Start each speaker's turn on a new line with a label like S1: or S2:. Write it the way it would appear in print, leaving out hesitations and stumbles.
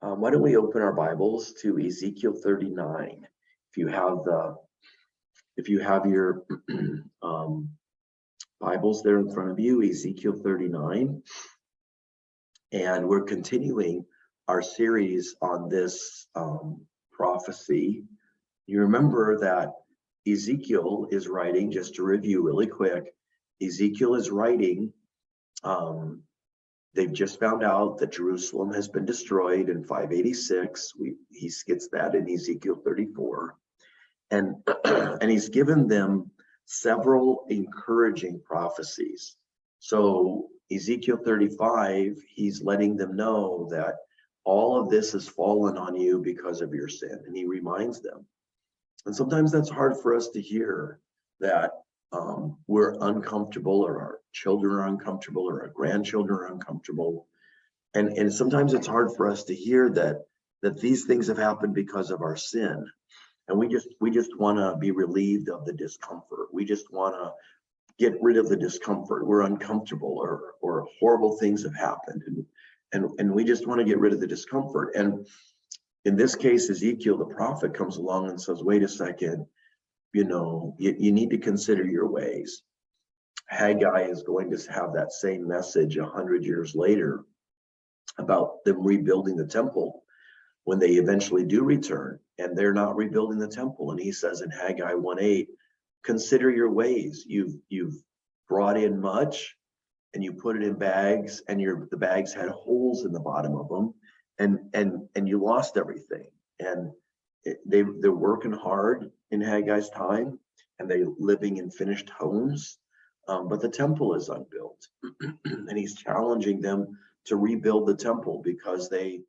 S1: Why don't we open our Bibles to Ezekiel 39? If you have your Bibles there in front of you, Ezekiel 39, and we're continuing our series on this prophecy. You remember that Ezekiel is writing, just to review really quick, Ezekiel is writing. They've just found out that Jerusalem has been destroyed in 586. He gets that in Ezekiel 34. And, and he's given them several encouraging prophecies. So Ezekiel 35, he's letting them know that all of this has fallen on you because of your sin. And he reminds them. And sometimes that's hard for us to hear, that we're uncomfortable, or our children are uncomfortable, or our grandchildren are uncomfortable. And sometimes it's hard for us to hear that these things have happened because of our sin. And we just want to be relieved of the discomfort. We just want to get rid of the discomfort. We're uncomfortable, or horrible things have happened. And we just want to get rid of the discomfort. And in this case, Ezekiel, the prophet, comes along and says, wait a second, you need to consider your ways. Haggai is going to have that same message 100 years later about them rebuilding the temple when they eventually do return, and they're not rebuilding the temple. And he says in Haggai 1:8, consider your ways. You've brought in much and you put it in bags, and the bags had holes in the bottom of them, and you lost everything. And they're working hard in Haggai's time, and they're living in finished homes, but the temple is unbuilt. And he's challenging them to rebuild the temple because they